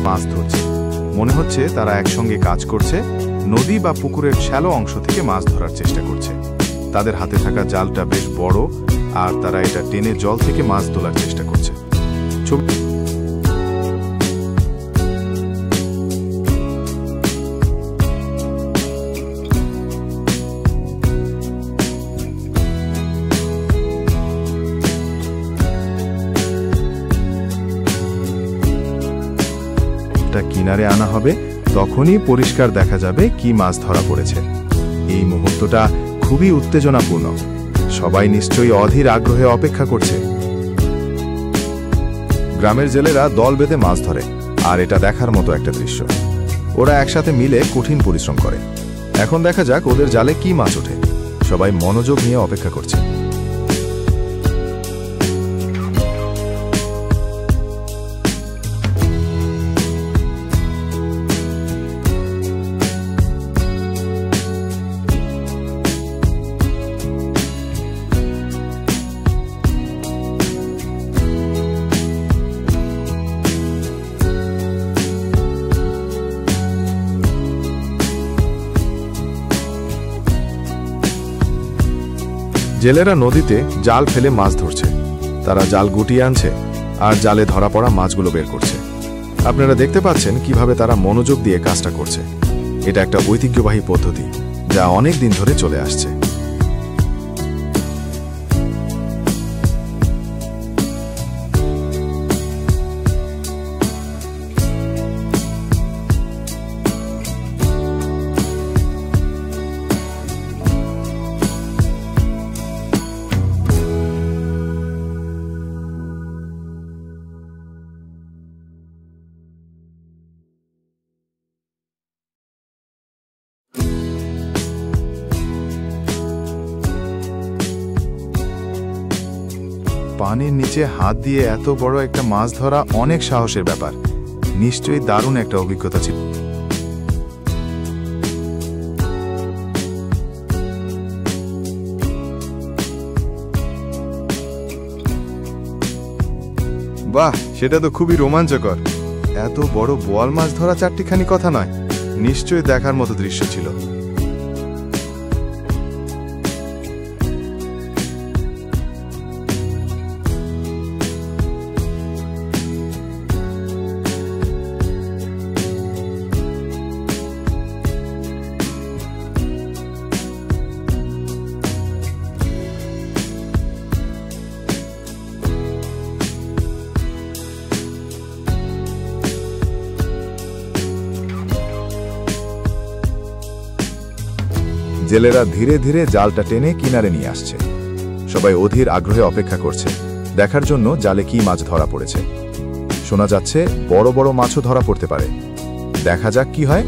মাছ ধরছে। মনে হচ্ছে তারা একসঙ্গে কাজ করছে, নদী বা পুকুরের শ্যালো অংশ থেকে মাছ ধরার চেষ্টা করছে। তাদের হাতে থাকা জালটা বেশ বড়, আর তারা এটা টেনে জল থেকে মাছ তোলার চেষ্টা করছে। কিনারে আনা হবে, তখনই পরিষ্কার দেখা যাবে কি মাছ ধরা পড়েছে। এই মুহূর্তটা খুবই উত্তেজনাপূর্ণ। সবাই নিশ্চয়ই অধীর আগ্রহে অপেক্ষা করছে। গ্রামের জেলেরা দল বেঁধে মাছ ধরে, আর এটা দেখার মতো একটা দৃশ্য। ওরা একসাথে মিলে কঠিন পরিশ্রম করে। এখন দেখা যাক ওদের জালে কি মাছ ওঠে। সবাই মনোযোগ নিয়ে অপেক্ষা করছে। জেলেরা নদীতে জাল ফেলে মাছ ধরছে। তারা জাল গুটিয়ে আনছে আর জালে ধরা পড়া মাছগুলো বের করছে। আপনারা দেখতে পাচ্ছেন কিভাবে তারা মনোযোগ দিয়ে কাজটা করছে। এটা একটা ঐতিহ্যবাহী পদ্ধতি যা অনেক দিন ধরে চলে আসছে। পানির নিচে হাত দিয়ে এত বড় একটা মাছ ধরা অনেক সাহসের ব্যাপার। নিশ্চয়ই দারুণ একটা অভিজ্ঞতা ছিল। বাহ, সেটা তো খুবই রোমাঞ্চকর। এত বড় বোয়াল মাছ ধরা চারটিখানি কথা নয়, নিশ্চয়ই দেখার মতো দৃশ্য ছিল। জেলেরা ধীরে ধীরে জালটা টেনে কিনারে নিয়ে আসছে। সবাই অধীর আগ্রহে অপেক্ষা করছে দেখার জন্য জালে কি মাছ ধরা পড়েছে। শোনা যাচ্ছে বড় বড় মাছও ধরা পড়তে পারে। দেখা যাক কি হয়।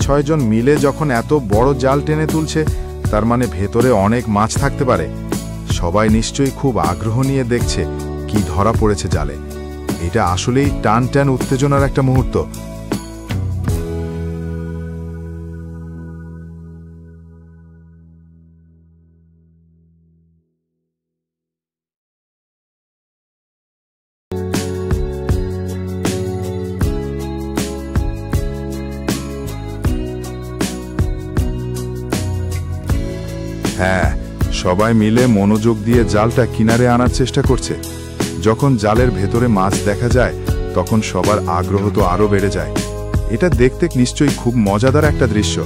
ছয়জন মিলে যখন এত বড় জাল টেনে তুলছে, তার মানে ভেতরে অনেক মাছ থাকতে পারে। সবাই নিশ্চয়ই খুব আগ্রহ নিয়ে দেখছে কি ধরা পড়েছে জালে। এটা আসলেই টান টান উত্তেজনার একটা মুহূর্ত। হ্যাঁ, সবাই মিলে মনোযোগ দিয়ে জালটা কিনারে আনার চেষ্টা করছে। যখন জালের ভেতরে মাছ দেখা যায়, তখন সবার আগ্রহ তো আরো বেড়ে যায়। এটা দেখতে নিশ্চয়ই খুব মজাদার একটা দৃশ্য।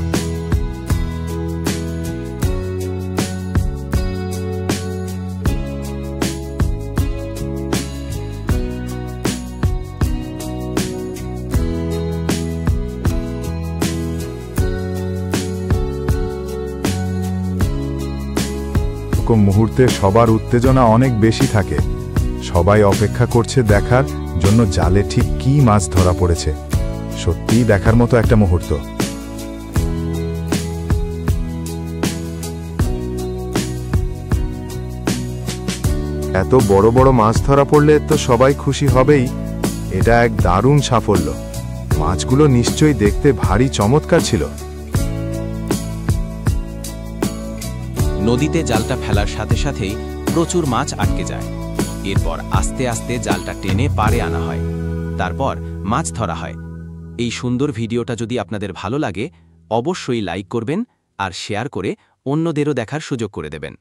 মুহূর্তে সবার উত্তেজনা অনেক বেশি থাকে। সবাই অপেক্ষা করছে দেখার জন্য জালে ঠিক কি মাছ ধরা পড়েছে। সত্যিই দেখার মতো একটা মুহূর্ত। এত বড় বড় মাছ ধরা পড়লে তো সবাই খুশি হবেই। এটা এক দারুণ সাফল্য। মাছগুলো নিশ্চয়ই দেখতে ভারী চমৎকার ছিল। নদীতে জালটা ফেলার সাথে সাথেই প্রচুর মাছ আটকে যায়। এরপর আস্তে আস্তে জালটা টেনে পাড়ে আনা হয়, তারপর মাছ ধরা হয়। এই সুন্দর ভিডিওটা যদি আপনাদের ভালো লাগে, অবশ্যই লাইক করবেন আর শেয়ার করে অন্যদেরও দেখার সুযোগ করে দেবেন।